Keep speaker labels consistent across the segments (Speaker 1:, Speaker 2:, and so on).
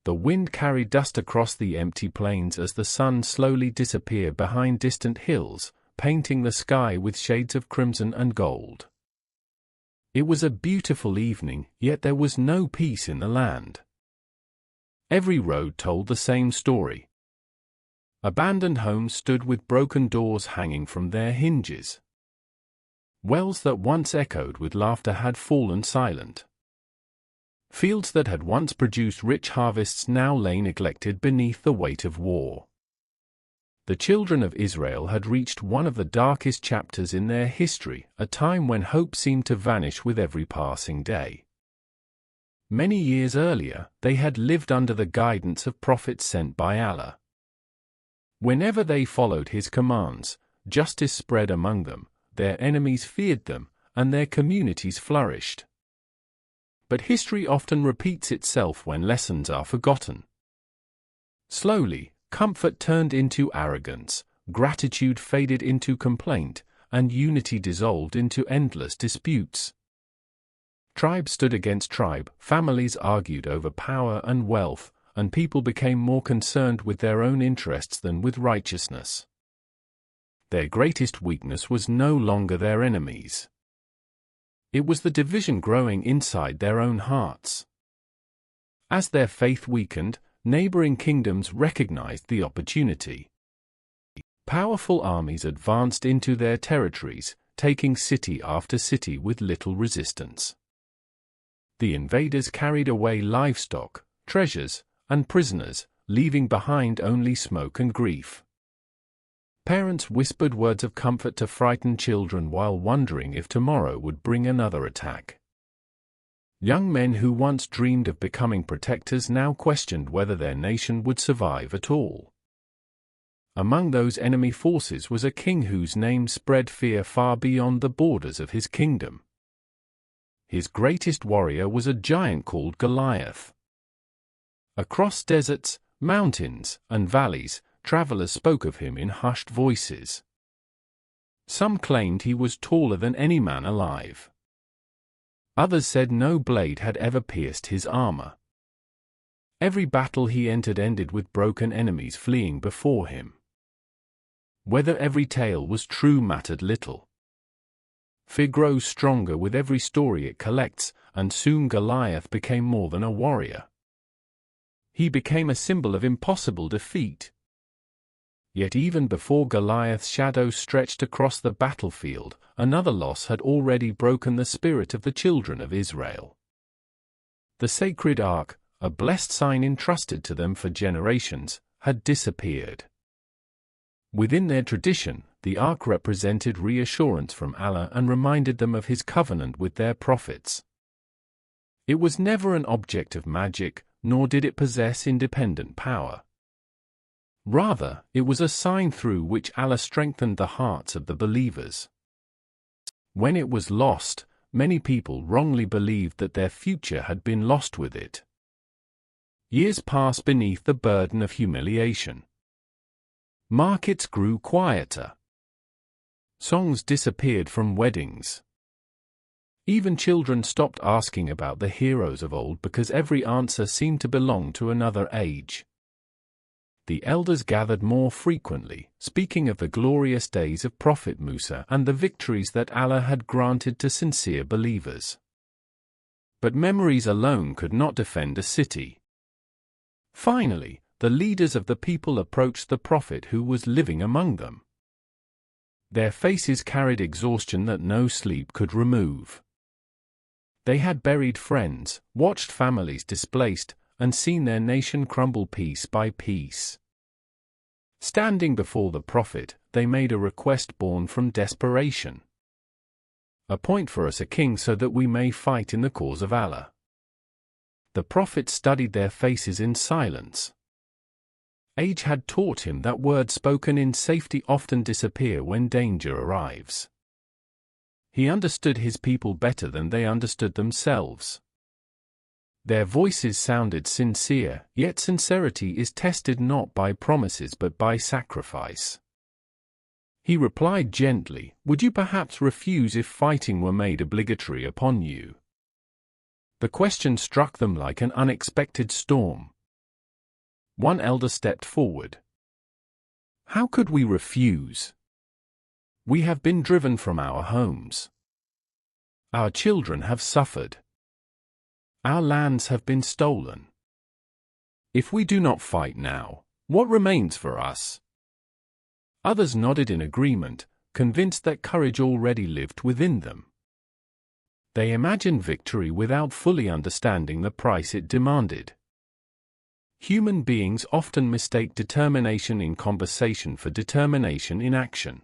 Speaker 1: The wind carried dust across the empty plains as the sun slowly disappeared behind distant hills, painting the sky with shades of crimson and gold. It was a beautiful evening, yet there was no peace in the land. Every road told the same story. Abandoned homes stood with broken doors hanging from their hinges. Wells that once echoed with laughter had fallen silent. Fields that had once produced rich harvests now lay neglected beneath the weight of war. The children of Israel had reached one of the darkest chapters in their history, a time when hope seemed to vanish with every passing day. Many years earlier, they had lived under the guidance of prophets sent by Allah. Whenever they followed his commands, justice spread among them, their enemies feared them, and their communities flourished. But history often repeats itself when lessons are forgotten. Slowly, comfort turned into arrogance, gratitude faded into complaint, and unity dissolved into endless disputes. Tribe stood against tribe, families argued over power and wealth, and people became more concerned with their own interests than with righteousness. Their greatest weakness was no longer their enemies. It was the division growing inside their own hearts. As their faith weakened, neighboring kingdoms recognized the opportunity. Powerful armies advanced into their territories, taking city after city with little resistance. The invaders carried away livestock, treasures, and prisoners, leaving behind only smoke and grief. Parents whispered words of comfort to frightened children while wondering if tomorrow would bring another attack. Young men who once dreamed of becoming protectors now questioned whether their nation would survive at all. Among those enemy forces was a king whose name spread fear far beyond the borders of his kingdom. His greatest warrior was a giant called Goliath. Across deserts, mountains, and valleys, travelers spoke of him in hushed voices. Some claimed he was taller than any man alive. Others said no blade had ever pierced his armor. Every battle he entered ended with broken enemies fleeing before him. Whether every tale was true mattered little. Fear grows stronger with every story it collects, and soon Goliath became more than a warrior. He became a symbol of impossible defeat. Yet even before Goliath's shadow stretched across the battlefield, another loss had already broken the spirit of the children of Israel. The Sacred Ark, a blessed sign entrusted to them for generations, had disappeared. Within their tradition, the Ark represented reassurance from Allah and reminded them of his covenant with their prophets. It was never an object of magic, nor did it possess independent power. Rather, it was a sign through which Allah strengthened the hearts of the believers. When it was lost, many people wrongly believed that their future had been lost with it. Years passed beneath the burden of humiliation. Markets grew quieter. Songs disappeared from weddings. Even children stopped asking about the heroes of old because every answer seemed to belong to another age. The elders gathered more frequently, speaking of the glorious days of Prophet Musa and the victories that Allah had granted to sincere believers. But memories alone could not defend a city. Finally, the leaders of the people approached the prophet who was living among them. Their faces carried exhaustion that no sleep could remove. They had buried friends, watched families displaced, and seen their nation crumble piece by piece. Standing before the prophet, they made a request born from desperation. "Appoint for us a king so that we may fight in the cause of Allah." The prophet studied their faces in silence. Age had taught him that words spoken in safety often disappear when danger arrives. He understood his people better than they understood themselves. Their voices sounded sincere, yet sincerity is tested not by promises but by sacrifice. He replied gently, "Would you perhaps refuse if fighting were made obligatory upon you?" The question struck them like an unexpected storm. One elder stepped forward. How could we refuse? We have been driven from our homes. Our children have suffered. Our lands have been stolen. If we do not fight now, what remains for us? Others nodded in agreement, convinced that courage already lived within them. They imagined victory without fully understanding the price it demanded. Human beings often mistake determination in conversation for determination in action.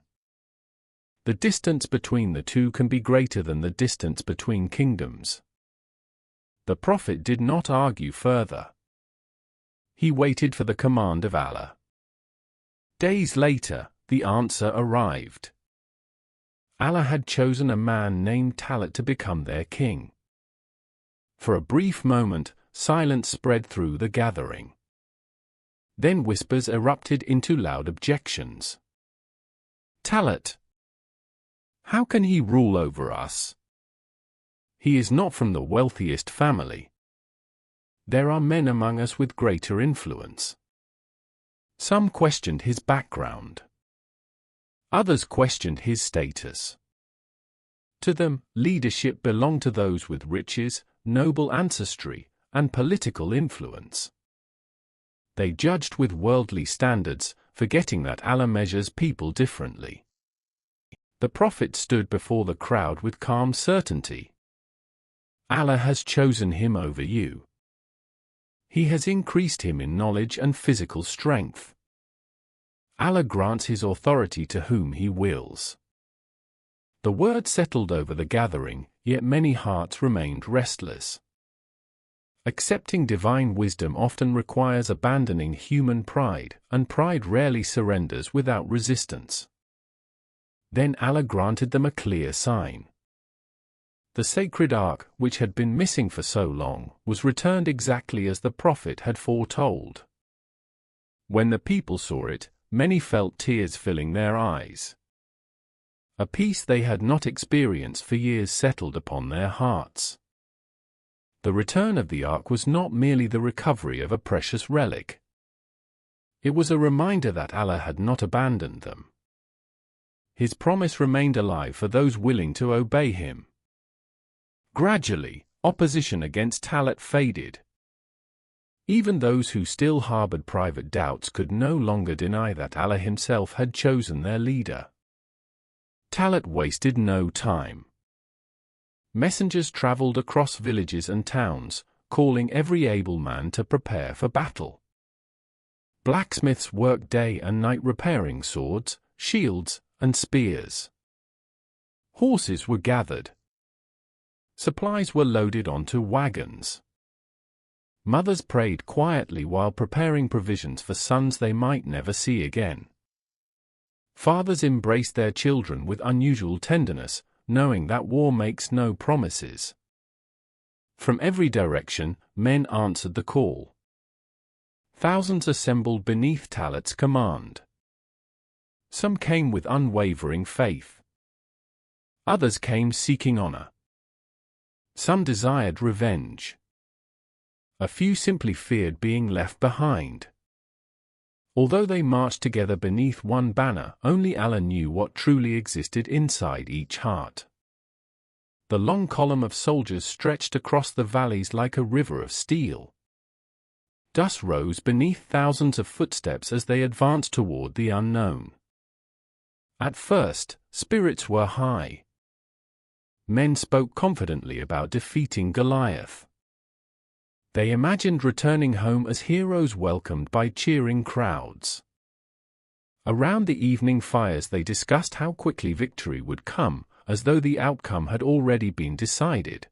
Speaker 1: The distance between the two can be greater than the distance between kingdoms. The prophet did not argue further. He waited for the command of Allah. Days later, the answer arrived. Allah had chosen a man named Talut to become their king. For a brief moment, silence spread through the gathering. Then whispers erupted into loud objections. Talut! How can he rule over us? He is not from the wealthiest family. There are men among us with greater influence. Some questioned his background. Others questioned his status. To them, leadership belonged to those with riches, noble ancestry, and political influence. They judged with worldly standards, forgetting that Allah measures people differently. The prophet stood before the crowd with calm certainty. Allah has chosen him over you. He has increased him in knowledge and physical strength. Allah grants his authority to whom he wills. The word settled over the gathering, yet many hearts remained restless. Accepting divine wisdom often requires abandoning human pride, and pride rarely surrenders without resistance. Then Allah granted them a clear sign. The Sacred Ark, which had been missing for so long, was returned exactly as the prophet had foretold. When the people saw it, many felt tears filling their eyes. A peace they had not experienced for years settled upon their hearts. The return of the Ark was not merely the recovery of a precious relic. It was a reminder that Allah had not abandoned them. His promise remained alive for those willing to obey him. Gradually, opposition against Talut faded. Even those who still harbored private doubts could no longer deny that Allah himself had chosen their leader. Talut wasted no time. Messengers traveled across villages and towns, calling every able man to prepare for battle. Blacksmiths worked day and night repairing swords, shields, and spears. Horses were gathered. Supplies were loaded onto wagons. Mothers prayed quietly while preparing provisions for sons they might never see again. Fathers embraced their children with unusual tenderness, knowing that war makes no promises. From every direction, men answered the call. Thousands assembled beneath Talut's command. Some came with unwavering faith. Others came seeking honor. Some desired revenge. A few simply feared being left behind. Although they marched together beneath one banner, only Allah knew what truly existed inside each heart. The long column of soldiers stretched across the valleys like a river of steel. Dust rose beneath thousands of footsteps as they advanced toward the unknown. At first, spirits were high. Men spoke confidently about defeating Goliath. They imagined returning home as heroes welcomed by cheering crowds. Around the evening fires they discussed how quickly victory would come, as though the outcome had already been decided.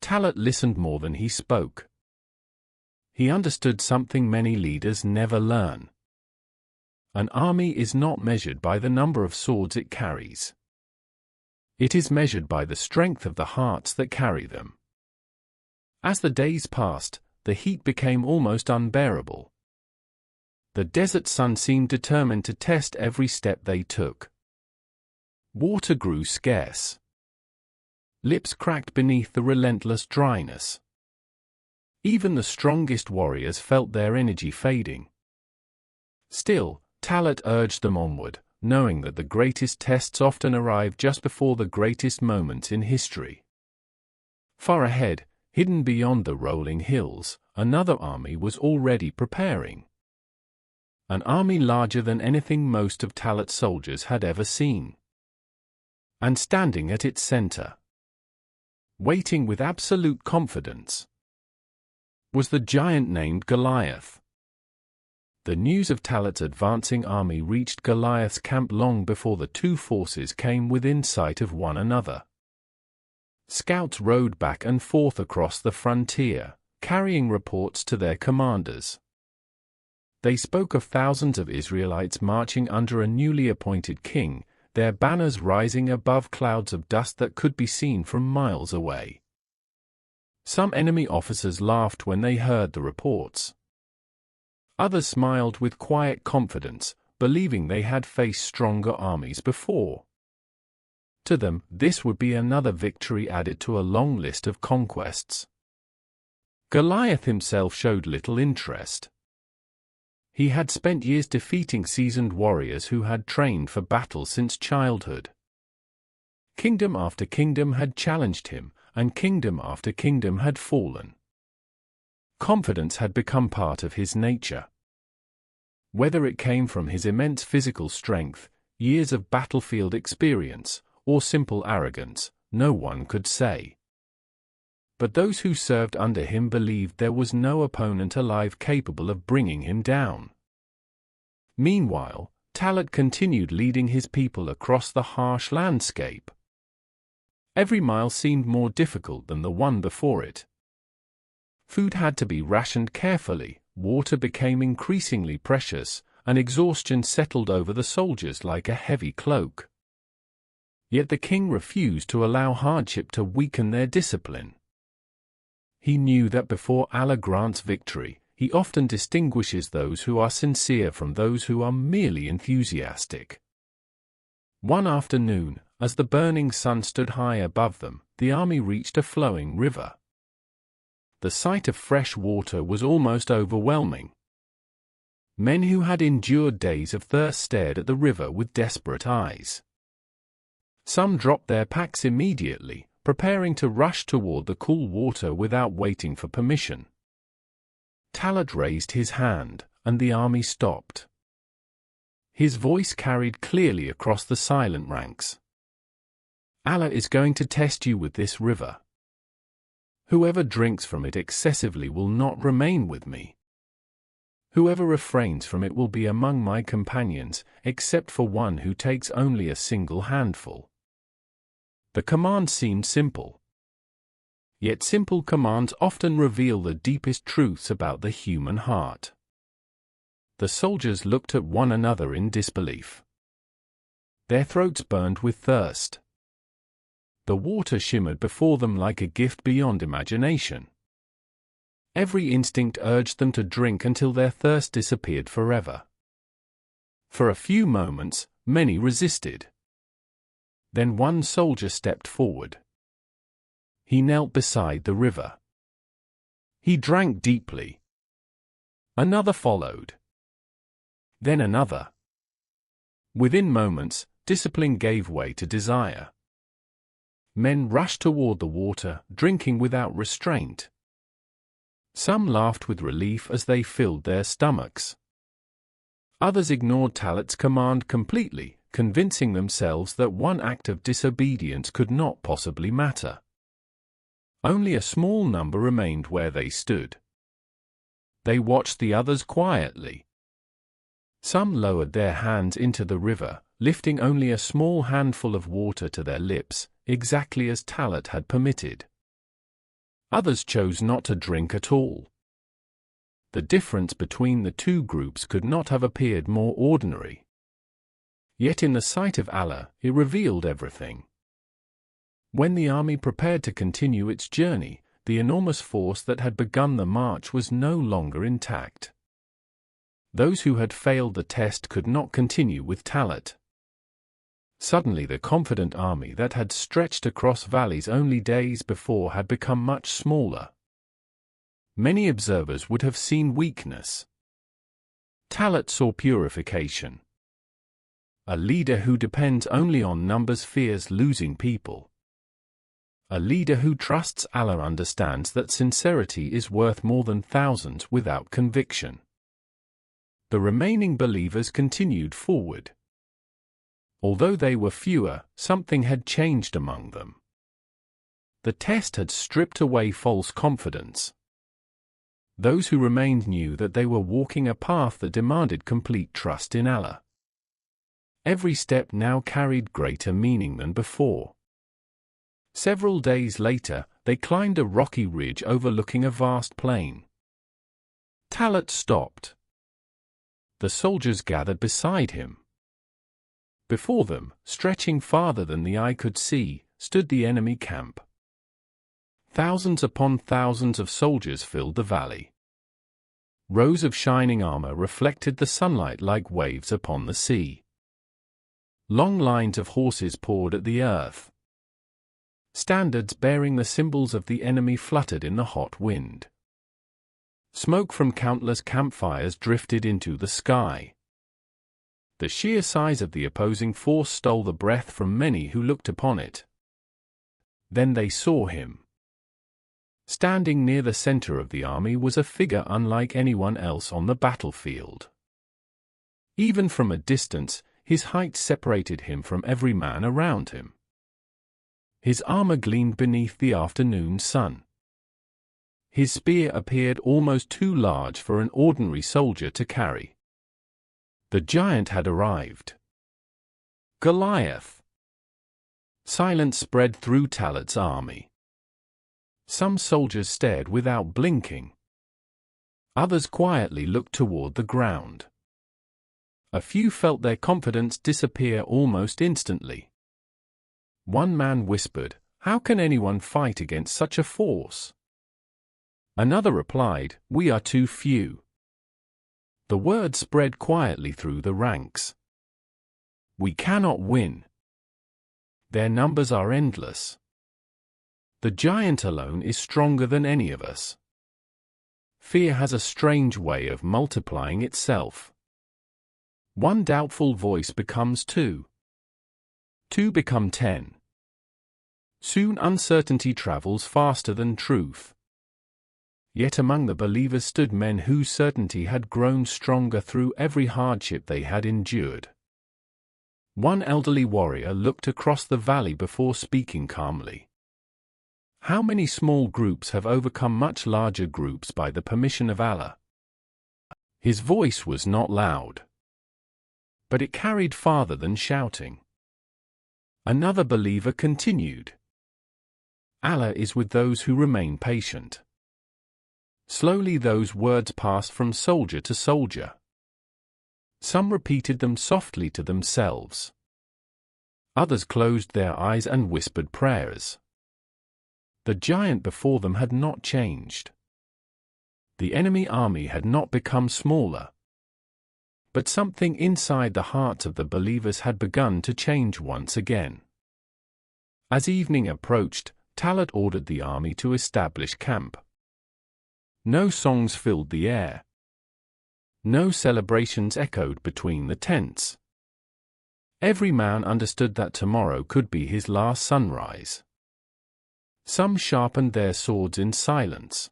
Speaker 1: Talut listened more than he spoke. He understood something many leaders never learn. An army is not measured by the number of swords it carries. It is measured by the strength of the hearts that carry them. As the days passed, the heat became almost unbearable. The desert sun seemed determined to test every step they took. Water grew scarce. Lips cracked beneath the relentless dryness. Even the strongest warriors felt their energy fading. Still, Talut urged them onward, knowing that the greatest tests often arrive just before the greatest moments in history. Far ahead, hidden beyond the rolling hills, another army was already preparing. An army larger than anything most of Talut's soldiers had ever seen. And standing at its center, waiting with absolute confidence, was the giant named Goliath. The news of Talut's advancing army reached Goliath's camp long before the two forces came within sight of one another. Scouts rode back and forth across the frontier, carrying reports to their commanders. They spoke of thousands of Israelites marching under a newly appointed king, their banners rising above clouds of dust that could be seen from miles away. Some enemy officers laughed when they heard the reports. Others smiled with quiet confidence, believing they had faced stronger armies before. To them, this would be another victory added to a long list of conquests. Goliath himself showed little interest. He had spent years defeating seasoned warriors who had trained for battle since childhood. Kingdom after kingdom had challenged him, and kingdom after kingdom had fallen. Confidence had become part of his nature. Whether it came from his immense physical strength, years of battlefield experience, or simple arrogance, no one could say. But those who served under him believed there was no opponent alive capable of bringing him down. Meanwhile, Talut continued leading his people across the harsh landscape. Every mile seemed more difficult than the one before it. Food had to be rationed carefully, water became increasingly precious, and exhaustion settled over the soldiers like a heavy cloak. Yet the king refused to allow hardship to weaken their discipline. He knew that before Allah grants victory, He often distinguishes those who are sincere from those who are merely enthusiastic. One afternoon, as the burning sun stood high above them, the army reached a flowing river. The sight of fresh water was almost overwhelming. Men who had endured days of thirst stared at the river with desperate eyes. Some dropped their packs immediately, preparing to rush toward the cool water without waiting for permission. Talut raised his hand, and the army stopped. His voice carried clearly across the silent ranks. Allah is going to test you with this river. Whoever drinks from it excessively will not remain with me. Whoever refrains from it will be among my companions, except for one who takes only a single handful. The command seemed simple. Yet simple commands often reveal the deepest truths about the human heart. The soldiers looked at one another in disbelief. Their throats burned with thirst. The water shimmered before them like a gift beyond imagination. Every instinct urged them to drink until their thirst disappeared forever. For a few moments, many resisted. Then one soldier stepped forward. He knelt beside the river. He drank deeply. Another followed. Then another. Within moments, discipline gave way to desire. Men rushed toward the water, drinking without restraint. Some laughed with relief as they filled their stomachs. Others ignored Talut's command completely, convincing themselves that one act of disobedience could not possibly matter. Only a small number remained where they stood. They watched the others quietly. Some lowered their hands into the river, lifting only a small handful of water to their lips, exactly as Talut had permitted. Others chose not to drink at all. The difference between the two groups could not have appeared more ordinary. Yet in the sight of Allah, it revealed everything. When the army prepared to continue its journey, the enormous force that had begun the march was no longer intact. Those who had failed the test could not continue with Talut. Suddenly the confident army that had stretched across valleys only days before had become much smaller. Many observers would have seen weakness. Talut saw purification. A leader who depends only on numbers fears losing people. A leader who trusts Allah understands that sincerity is worth more than thousands without conviction. The remaining believers continued forward. Although they were fewer, something had changed among them. The test had stripped away false confidence. Those who remained knew that they were walking a path that demanded complete trust in Allah. Every step now carried greater meaning than before. Several days later, they climbed a rocky ridge overlooking a vast plain. Talut stopped. The soldiers gathered beside him. Before them, stretching farther than the eye could see, stood the enemy camp. Thousands upon thousands of soldiers filled the valley. Rows of shining armor reflected the sunlight like waves upon the sea. Long lines of horses pawed at the earth. Standards bearing the symbols of the enemy fluttered in the hot wind. Smoke from countless campfires drifted into the sky. The sheer size of the opposing force stole the breath from many who looked upon it. Then they saw him. Standing near the center of the army was a figure unlike anyone else on the battlefield. Even from a distance, his height separated him from every man around him. His armor gleamed beneath the afternoon sun. His spear appeared almost too large for an ordinary soldier to carry. The giant had arrived. Goliath. Silence spread through Talut's army. Some soldiers stared without blinking. Others quietly looked toward the ground. A few felt their confidence disappear almost instantly. One man whispered, "How can anyone fight against such a force?" Another replied, "We are too few." The word spread quietly through the ranks. "We cannot win. Their numbers are endless. The giant alone is stronger than any of us." Fear has a strange way of multiplying itself. One doubtful voice becomes two. Two become 10. Soon uncertainty travels faster than truth. Yet among the believers stood men whose certainty had grown stronger through every hardship they had endured. One elderly warrior looked across the valley before speaking calmly. How many small groups have overcome much larger groups by the permission of Allah? His voice was not loud, but it carried farther than shouting. Another believer continued, "Allah is with those who remain patient." Slowly those words passed from soldier to soldier. Some repeated them softly to themselves. Others closed their eyes and whispered prayers. The giant before them had not changed. The enemy army had not become smaller. But something inside the hearts of the believers had begun to change once again. As evening approached, Talut ordered the army to establish camp. No songs filled the air. No celebrations echoed between the tents. Every man understood that tomorrow could be his last sunrise. Some sharpened their swords in silence.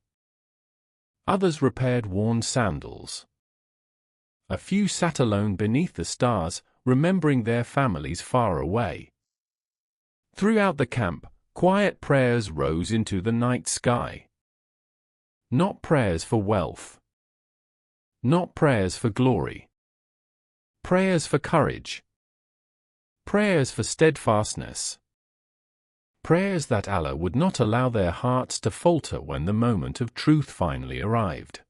Speaker 1: Others repaired worn sandals. A few sat alone beneath the stars, remembering their families far away. Throughout the camp, quiet prayers rose into the night sky. Not prayers for wealth. Not prayers for glory. Prayers for courage. Prayers for steadfastness. Prayers that Allah would not allow their hearts to falter when the moment of truth finally arrived.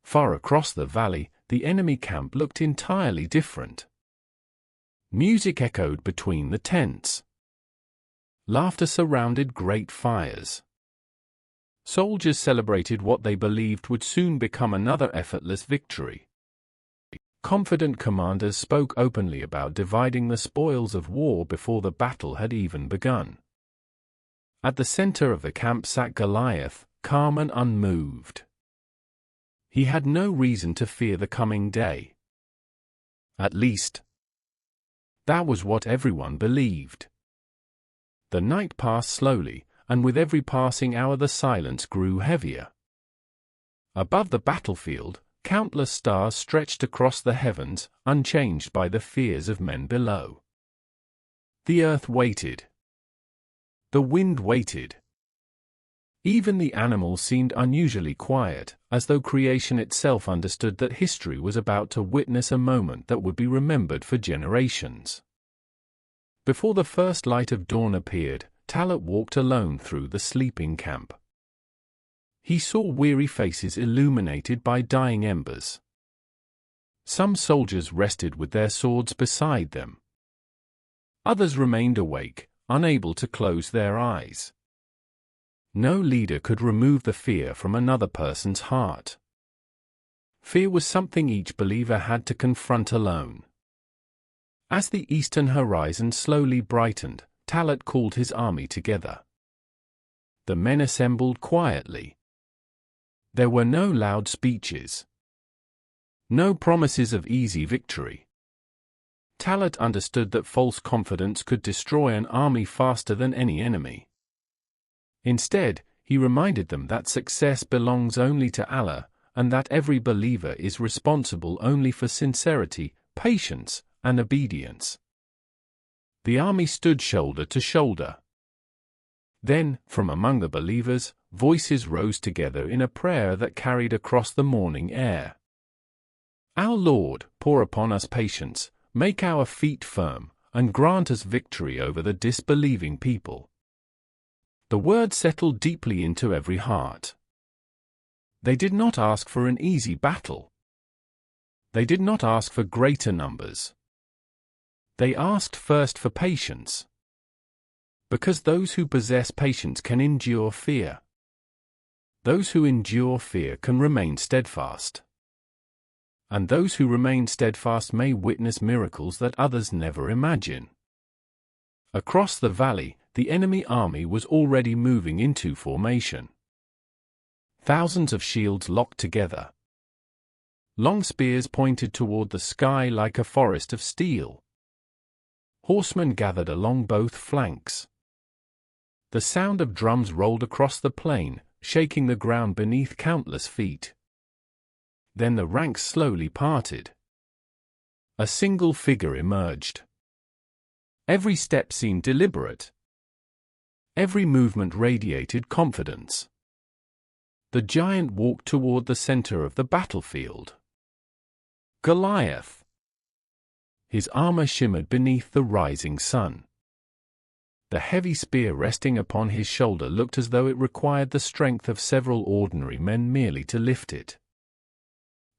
Speaker 1: Far across the valley, the enemy camp looked entirely different. Music echoed between the tents. Laughter surrounded great fires. Soldiers celebrated what they believed would soon become another effortless victory. Confident commanders spoke openly about dividing the spoils of war before the battle had even begun. At the center of the camp sat Goliath, calm and unmoved. He had no reason to fear the coming day. At least, that was what everyone believed. The night passed slowly, and with every passing hour the silence grew heavier. Above the battlefield, countless stars stretched across the heavens, unchanged by the fears of men below. The earth waited. The wind waited. Even the animals seemed unusually quiet, as though creation itself understood that history was about to witness a moment that would be remembered for generations. Before the first light of dawn appeared, Talut walked alone through the sleeping camp. He saw weary faces illuminated by dying embers. Some soldiers rested with their swords beside them. Others remained awake, unable to close their eyes. No leader could remove the fear from another person's heart. Fear was something each believer had to confront alone. As the eastern horizon slowly brightened, Talut called his army together. The men assembled quietly. There were no loud speeches. No promises of easy victory. Talut understood that false confidence could destroy an army faster than any enemy. Instead, he reminded them that success belongs only to Allah, and that every believer is responsible only for sincerity, patience, and obedience. The army stood shoulder to shoulder. Then, from among the believers, voices rose together in a prayer that carried across the morning air. Our Lord, pour upon us patience, make our feet firm, and grant us victory over the disbelieving people. The word settled deeply into every heart. They did not ask for an easy battle. They did not ask for greater numbers. They asked first for patience. Because those who possess patience can endure fear. Those who endure fear can remain steadfast. And those who remain steadfast may witness miracles that others never imagine. Across the valley, the enemy army was already moving into formation. Thousands of shields locked together. Long spears pointed toward the sky like a forest of steel. Horsemen gathered along both flanks. The sound of drums rolled across the plain, shaking the ground beneath countless feet. Then the ranks slowly parted. A single figure emerged. Every step seemed deliberate. Every movement radiated confidence. The giant walked toward the center of the battlefield. Goliath. His armor shimmered beneath the rising sun. The heavy spear resting upon his shoulder looked as though it required the strength of several ordinary men merely to lift it.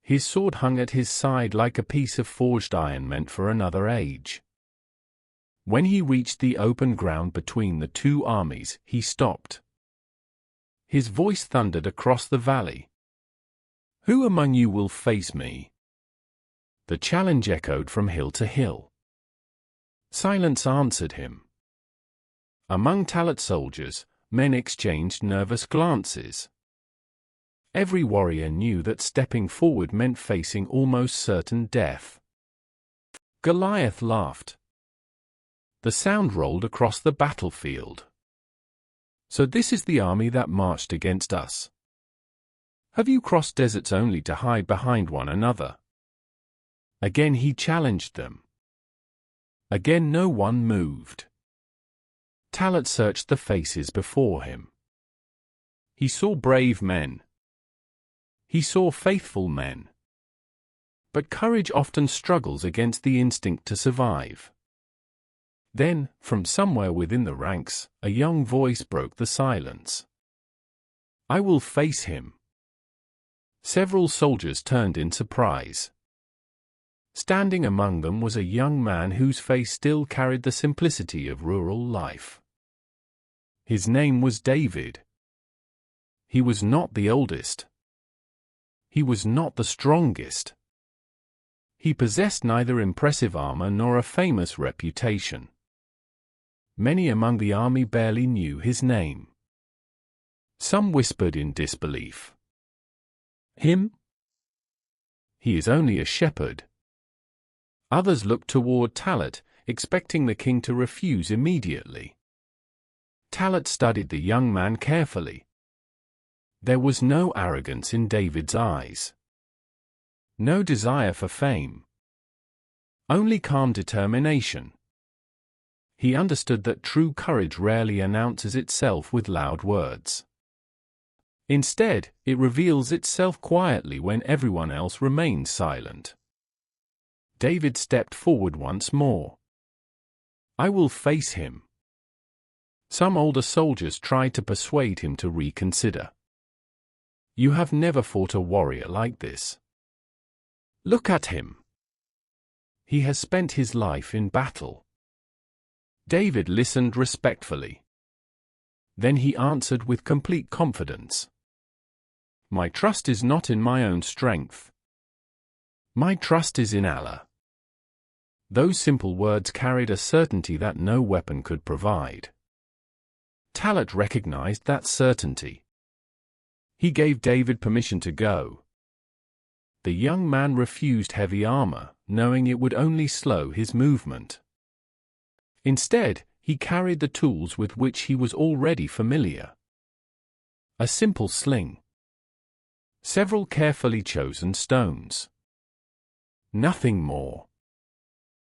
Speaker 1: His sword hung at his side like a piece of forged iron meant for another age. When he reached the open ground between the two armies, he stopped. His voice thundered across the valley. "Who among you will face me?" The challenge echoed from hill to hill. Silence answered him. Among Talut's soldiers, men exchanged nervous glances. Every warrior knew that stepping forward meant facing almost certain death. Goliath laughed. The sound rolled across the battlefield. "So this is the army that marched against us. Have you crossed deserts only to hide behind one another?" Again he challenged them. Again no one moved. Talut searched the faces before him. He saw brave men. He saw faithful men. But courage often struggles against the instinct to survive. Then, from somewhere within the ranks, a young voice broke the silence. "I will face him." Several soldiers turned in surprise. Standing among them was a young man whose face still carried the simplicity of rural life. His name was David. He was not the oldest. He was not the strongest. He possessed neither impressive armor nor a famous reputation. Many among the army barely knew his name. Some whispered in disbelief. Him? He is only a shepherd. Others looked toward Talut, expecting the king to refuse immediately. Talut studied the young man carefully. There was no arrogance in David's eyes. No desire for fame. Only calm determination. He understood that true courage rarely announces itself with loud words. Instead, it reveals itself quietly when everyone else remains silent. David stepped forward once more. I will face him. Some older soldiers tried to persuade him to reconsider. You have never fought a warrior like this. Look at him. He has spent his life in battle. David listened respectfully. Then he answered with complete confidence. My trust is not in my own strength. My trust is in Allah. Those simple words carried a certainty that no weapon could provide. Talut recognized that certainty. He gave David permission to go. The young man refused heavy armor, knowing it would only slow his movement. Instead, he carried the tools with which he was already familiar. A simple sling. Several carefully chosen stones. Nothing more.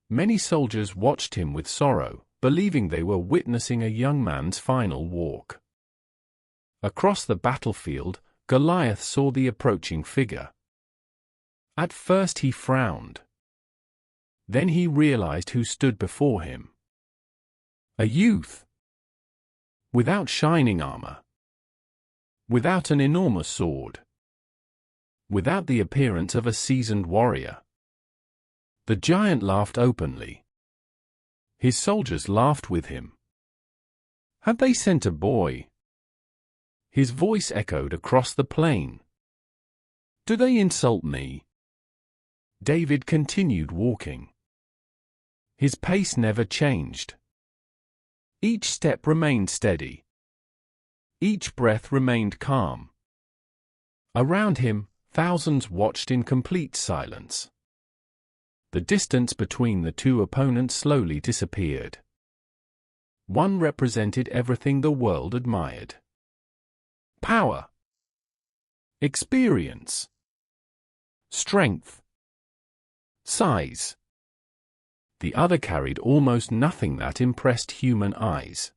Speaker 1: Many soldiers watched him with sorrow, believing they were witnessing a young man's final walk. Across the battlefield, Goliath saw the approaching figure. At first he frowned. Then he realized who stood before him. A youth. Without shining armor. Without an enormous sword. Without the appearance of a seasoned warrior. The giant laughed openly. His soldiers laughed with him. Have they sent a boy? His voice echoed across the plain. Do they insult me? David continued walking. His pace never changed. Each step remained steady. Each breath remained calm. Around him, thousands watched in complete silence. The distance between the two opponents slowly disappeared. One represented everything the world admired. Power. Experience. Strength. Size. The other carried almost nothing that impressed human eyes.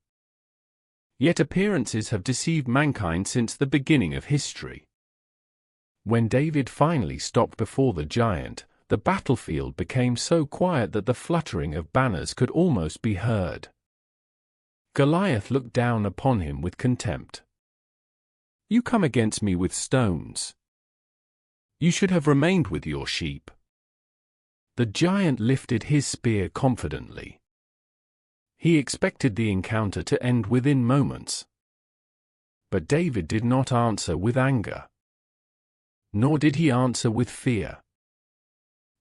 Speaker 1: Yet appearances have deceived mankind since the beginning of history. When David finally stopped before the giant, the battlefield became so quiet that the fluttering of banners could almost be heard. Goliath looked down upon him with contempt. You come against me with stones. You should have remained with your sheep. The giant lifted his spear confidently. He expected the encounter to end within moments. But David did not answer with anger. Nor did he answer with fear.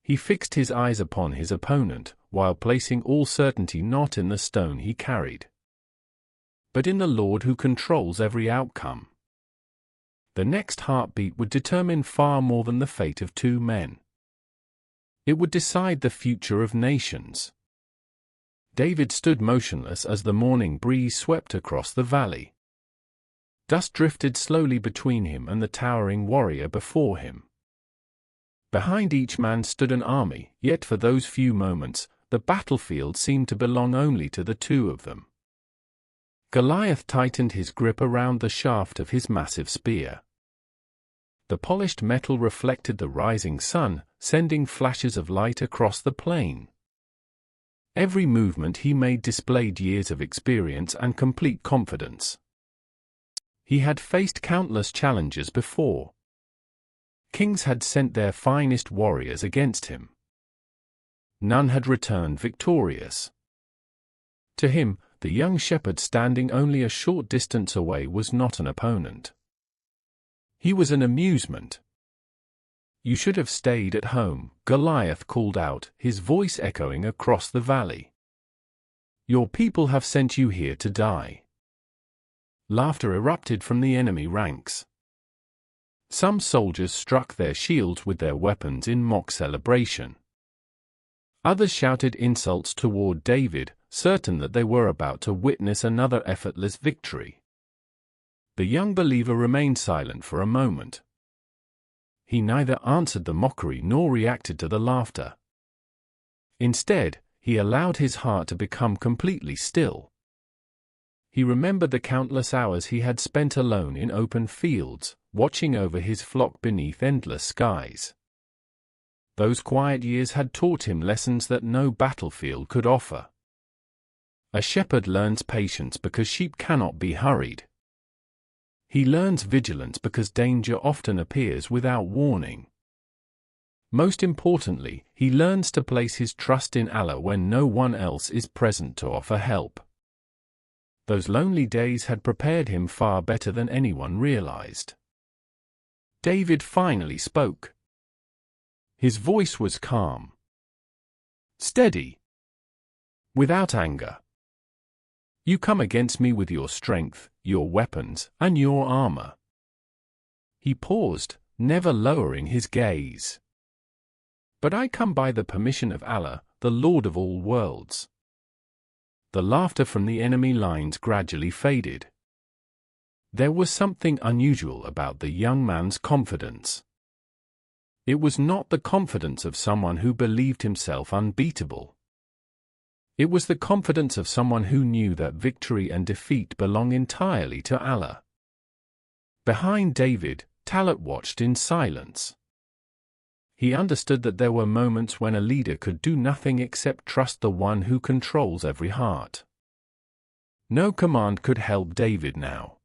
Speaker 1: He fixed his eyes upon his opponent, while placing all certainty not in the stone he carried, but in the Lord who controls every outcome. The next heartbeat would determine far more than the fate of two men. It would decide the future of nations. David stood motionless as the morning breeze swept across the valley. Dust drifted slowly between him and the towering warrior before him. Behind each man stood an army, yet for those few moments, the battlefield seemed to belong only to the two of them. Goliath tightened his grip around the shaft of his massive spear. The polished metal reflected the rising sun, sending flashes of light across the plain. Every movement he made displayed years of experience and complete confidence. He had faced countless challenges before. Kings had sent their finest warriors against him. None had returned victorious. To him, the young shepherd standing only a short distance away was not an opponent. He was an amusement. You should have stayed at home, Goliath called out, his voice echoing across the valley. Your people have sent you here to die. Laughter erupted from the enemy ranks. Some soldiers struck their shields with their weapons in mock celebration. Others shouted insults toward David, certain that they were about to witness another effortless victory. The young believer remained silent for a moment. He neither answered the mockery nor reacted to the laughter. Instead, he allowed his heart to become completely still. He remembered the countless hours he had spent alone in open fields, watching over his flock beneath endless skies. Those quiet years had taught him lessons that no battlefield could offer. A shepherd learns patience because sheep cannot be hurried. He learns vigilance because danger often appears without warning. Most importantly, he learns to place his trust in Allah when no one else is present to offer help. Those lonely days had prepared him far better than anyone realized. David finally spoke. His voice was calm, steady, without anger. You come against me with your strength, your weapons, and your armor. He paused, never lowering his gaze. But I come by the permission of Allah, the Lord of all worlds. The laughter from the enemy lines gradually faded. There was something unusual about the young man's confidence. It was not the confidence of someone who believed himself unbeatable. It was the confidence of someone who knew that victory and defeat belong entirely to Allah. Behind David, Talut watched in silence. He understood that there were moments when a leader could do nothing except trust the one who controls every heart. No command could help David now.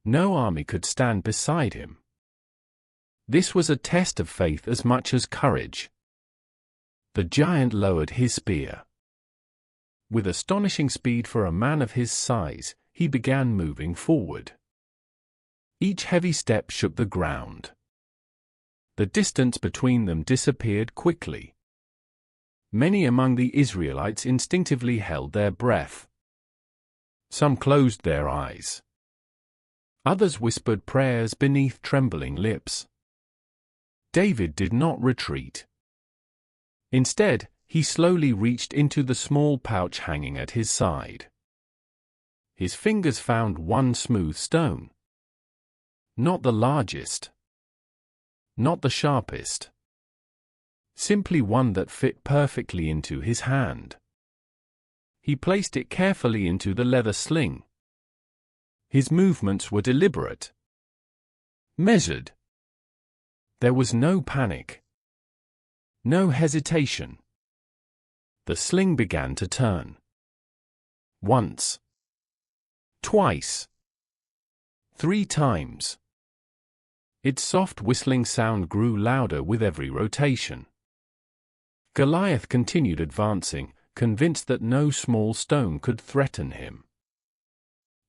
Speaker 1: No army could stand beside him. This was a test of faith as much as courage. The giant lowered his spear. With astonishing speed for a man of his size, he began moving forward. Each heavy step shook the ground. The distance between them disappeared quickly. Many among the Israelites instinctively held their breath. Some closed their eyes. Others whispered prayers beneath trembling lips. David did not retreat. Instead, he slowly reached into the small pouch hanging at his side. His fingers found one smooth stone. Not the largest. Not the sharpest. Simply one that fit perfectly into his hand. He placed it carefully into the leather sling. His movements were deliberate, measured. There was no panic, no hesitation. The sling began to turn. Once, twice, 3 times. Its soft whistling sound grew louder with every rotation. Goliath continued advancing, convinced that no small stone could threaten him.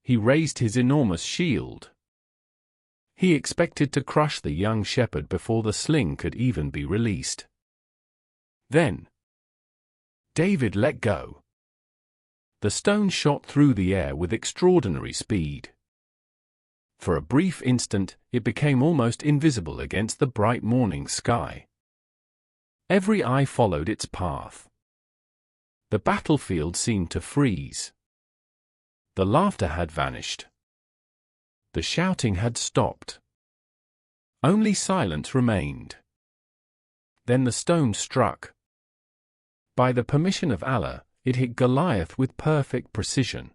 Speaker 1: He raised his enormous shield. He expected to crush the young shepherd before the sling could even be released. Then, David let go. The stone shot through the air with extraordinary speed. For a brief instant, it became almost invisible against the bright morning sky. Every eye followed its path. The battlefield seemed to freeze. The laughter had vanished. The shouting had stopped. Only silence remained. Then the stone struck. By the permission of Allah, it hit Goliath with perfect precision.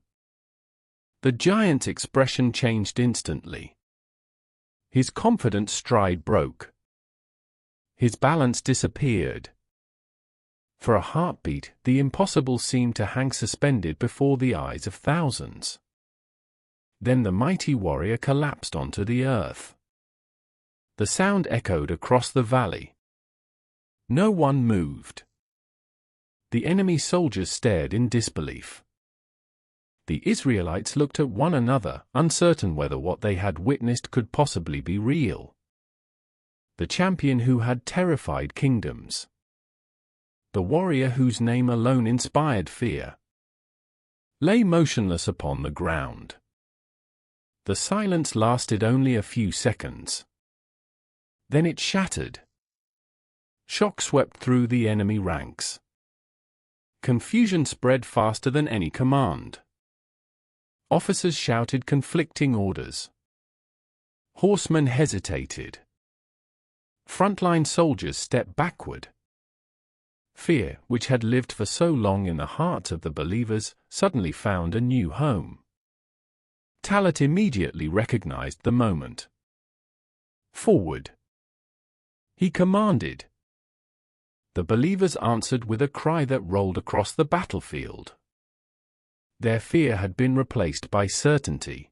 Speaker 1: The giant's expression changed instantly. His confident stride broke. His balance disappeared. For a heartbeat, the impossible seemed to hang suspended before the eyes of thousands. Then the mighty warrior collapsed onto the earth. The sound echoed across the valley. No one moved. The enemy soldiers stared in disbelief. The Israelites looked at one another, uncertain whether what they had witnessed could possibly be real. The champion who had terrified kingdoms. The warrior whose name alone inspired fear, lay motionless upon the ground. The silence lasted only a few seconds. Then it shattered. Shock swept through the enemy ranks. Confusion spread faster than any command. Officers shouted conflicting orders. Horsemen hesitated. Frontline soldiers stepped backward. Fear, which had lived for so long in the hearts of the believers, suddenly found a new home. Talut immediately recognized the moment. Forward! He commanded. The believers answered with a cry that rolled across the battlefield. Their fear had been replaced by certainty.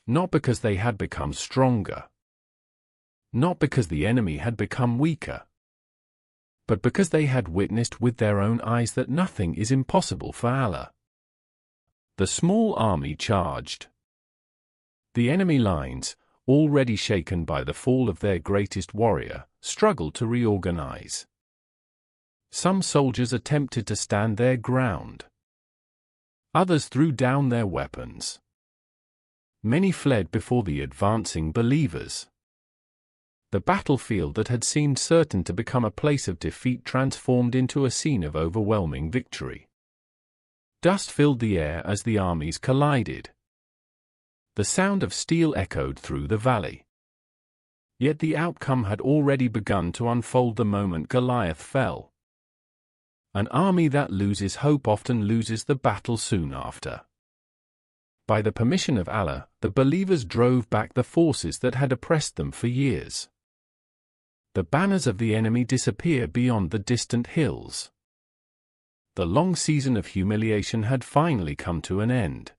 Speaker 1: Not because they had become stronger. Not because the enemy had become weaker. But because they had witnessed with their own eyes that nothing is impossible for Allah. The small army charged. The enemy lines, already shaken by the fall of their greatest warrior, struggled to reorganize. Some soldiers attempted to stand their ground. Others threw down their weapons. Many fled before the advancing believers. The battlefield that had seemed certain to become a place of defeat transformed into a scene of overwhelming victory. Dust filled the air as the armies collided. The sound of steel echoed through the valley. Yet the outcome had already begun to unfold the moment Goliath fell. An army that loses hope often loses the battle soon after. By the permission of Allah, the believers drove back the forces that had oppressed them for years. The banners of the enemy disappeared beyond the distant hills. The long season of humiliation had finally come to an end.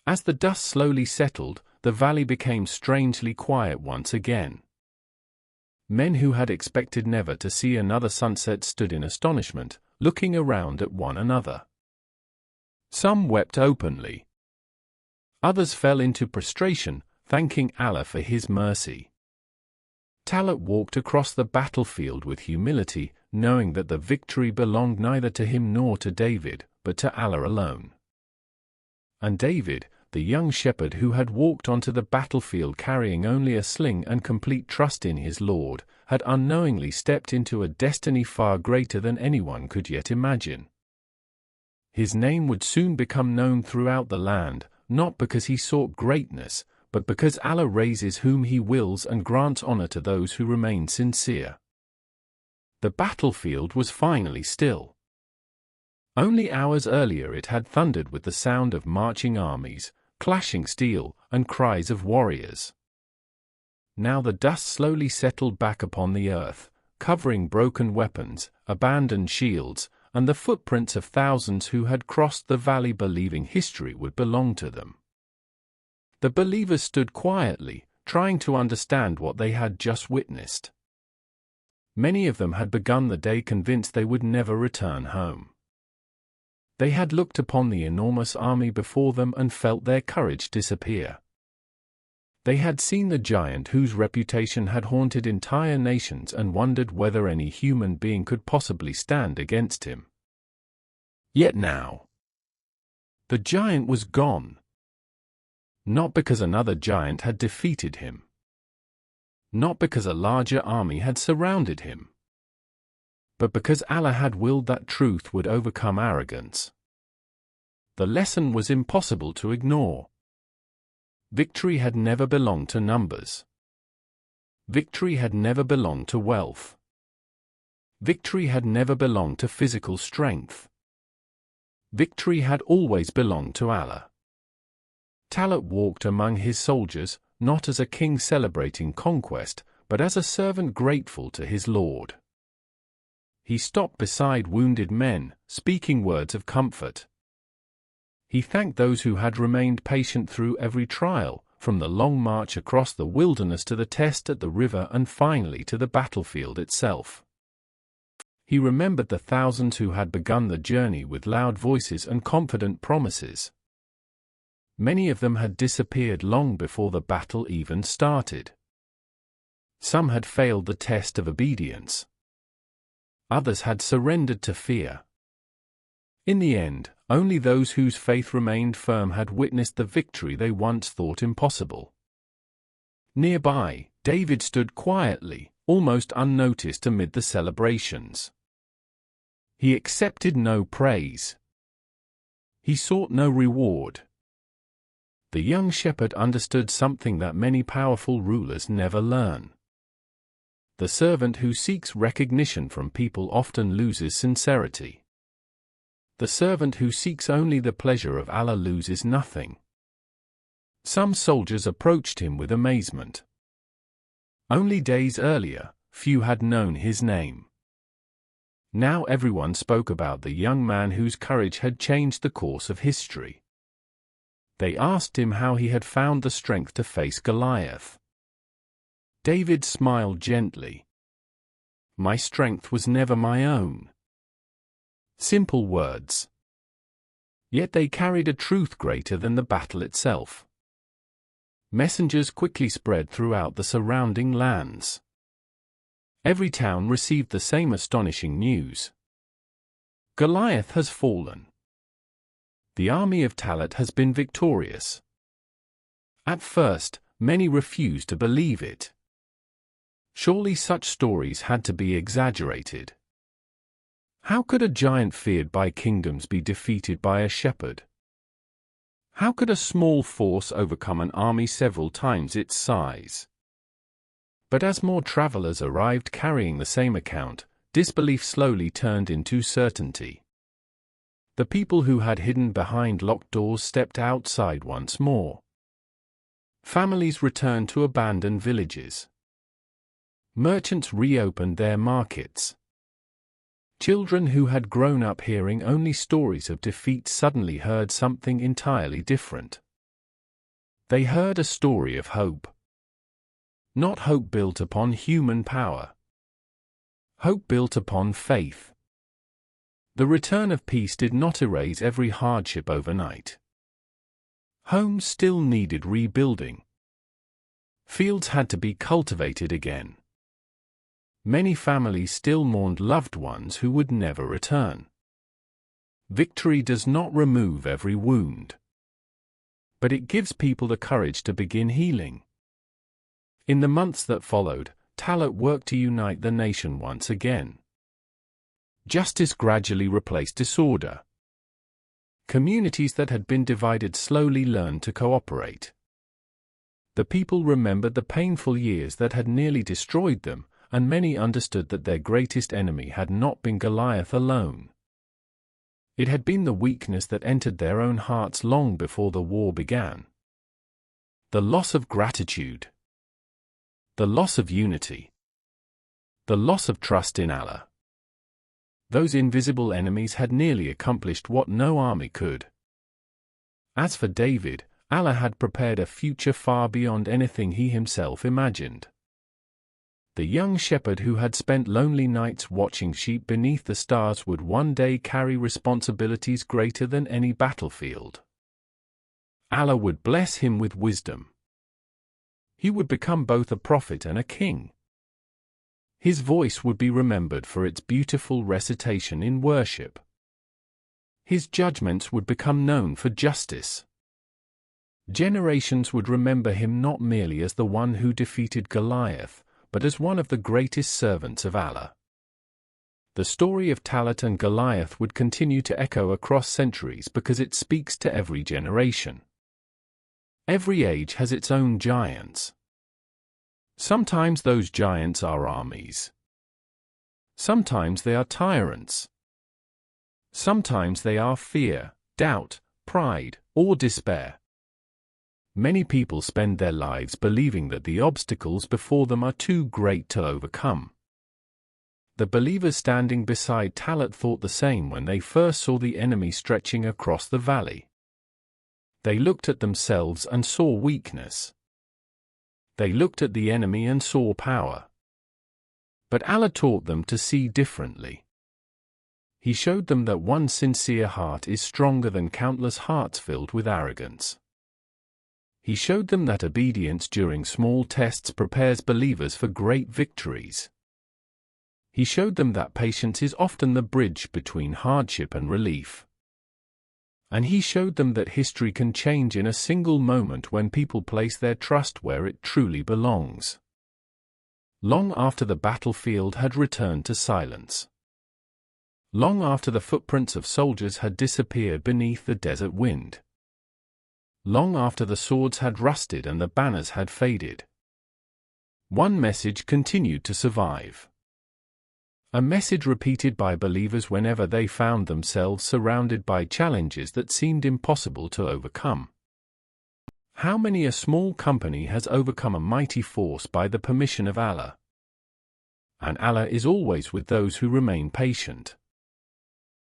Speaker 1: As the dust slowly settled, the valley became strangely quiet once again. Men who had expected never to see another sunset stood in astonishment, looking around at one another. Some wept openly. Others fell into prostration, thanking Allah for His mercy. Talut walked across the battlefield with humility, knowing that the victory belonged neither to him nor to David, but to Allah alone. And David, the young shepherd who had walked onto the battlefield carrying only a sling and complete trust in his Lord, had unknowingly stepped into a destiny far greater than anyone could yet imagine. His name would soon become known throughout the land, not because he sought greatness, but because Allah raises whom He wills and grants honor to those who remain sincere. The battlefield was finally still. Only hours earlier it had thundered with the sound of marching armies, clashing steel, and cries of warriors. Now the dust slowly settled back upon the earth, covering broken weapons, abandoned shields, and the footprints of thousands who had crossed the valley believing history would belong to them. The believers stood quietly, trying to understand what they had just witnessed. Many of them had begun the day convinced they would never return home. They had looked upon the enormous army before them and felt their courage disappear. They had seen the giant whose reputation had haunted entire nations and wondered whether any human being could possibly stand against him. Yet now, the giant was gone. Not because another giant had defeated him. Not because a larger army had surrounded him. But because Allah had willed that truth would overcome arrogance. The lesson was impossible to ignore. Victory had never belonged to numbers. Victory had never belonged to wealth. Victory had never belonged to physical strength. Victory had always belonged to Allah. Talut walked among his soldiers, not as a king celebrating conquest, but as a servant grateful to his Lord. He stopped beside wounded men, speaking words of comfort. He thanked those who had remained patient through every trial, from the long march across the wilderness to the test at the river and finally to the battlefield itself. He remembered the thousands who had begun the journey with loud voices and confident promises. Many of them had disappeared long before the battle even started. Some had failed the test of obedience. Others had surrendered to fear. In the end, Only those whose faith remained firm had witnessed the victory they once thought impossible. Nearby, David stood quietly, almost unnoticed amid the celebrations. He accepted no praise. He sought no reward. The young shepherd understood something that many powerful rulers never learn. The servant who seeks recognition from people often loses sincerity. The servant who seeks only the pleasure of Allah loses nothing. Some soldiers approached him with amazement. Only days earlier, few had known his name. Now everyone spoke about the young man whose courage had changed the course of history. They asked him how he had found the strength to face Goliath. David smiled gently. "My strength was never my own." Simple words. Yet they carried a truth greater than the battle itself. Messengers quickly spread throughout the surrounding lands. Every town received the same astonishing news. Goliath has fallen. The army of Talut has been victorious. At first, many refused to believe it. Surely such stories had to be exaggerated. How could a giant feared by kingdoms be defeated by a shepherd? How could a small force overcome an army several times its size? But as more travelers arrived carrying the same account, disbelief slowly turned into certainty. The people who had hidden behind locked doors stepped outside once more. Families returned to abandoned villages. Merchants reopened their markets. Children who had grown up hearing only stories of defeat suddenly heard something entirely different. They heard a story of hope. Not hope built upon human power. Hope built upon faith. The return of peace did not erase every hardship overnight. Homes still needed rebuilding. Fields had to be cultivated again. Many families still mourned loved ones who would never return. Victory does not remove every wound, but it gives people the courage to begin healing. In the months that followed, Talut worked to unite the nation once again. Justice gradually replaced disorder. Communities that had been divided slowly learned to cooperate. The people remembered the painful years that had nearly destroyed them, and many understood that their greatest enemy had not been Goliath alone. It had been the weakness that entered their own hearts long before the war began. The loss of gratitude. The loss of unity. The loss of trust in Allah. Those invisible enemies had nearly accomplished what no army could. As for David, Allah had prepared a future far beyond anything he himself imagined. The young shepherd who had spent lonely nights watching sheep beneath the stars would one day carry responsibilities greater than any battlefield. Allah would bless him with wisdom. He would become both a prophet and a king. His voice would be remembered for its beautiful recitation in worship. His judgments would become known for justice. Generations would remember him not merely as the one who defeated Goliath, but as one of the greatest servants of Allah. The story of Talut and Goliath would continue to echo across centuries because it speaks to every generation. Every age has its own giants. Sometimes those giants are armies. Sometimes they are tyrants. Sometimes they are fear, doubt, pride, or despair. Many people spend their lives believing that the obstacles before them are too great to overcome. The believers standing beside Talut thought the same when they first saw the enemy stretching across the valley. They looked at themselves and saw weakness. They looked at the enemy and saw power. But Allah taught them to see differently. He showed them that one sincere heart is stronger than countless hearts filled with arrogance. He showed them that obedience during small tests prepares believers for great victories. He showed them that patience is often the bridge between hardship and relief. And he showed them that history can change in a single moment when people place their trust where it truly belongs. Long after the battlefield had returned to silence. Long after the footprints of soldiers had disappeared beneath the desert wind. Long after the swords had rusted and the banners had faded. One message continued to survive. A message repeated by believers whenever they found themselves surrounded by challenges that seemed impossible to overcome. How many a small company has overcome a mighty force by the permission of Allah? And Allah is always with those who remain patient.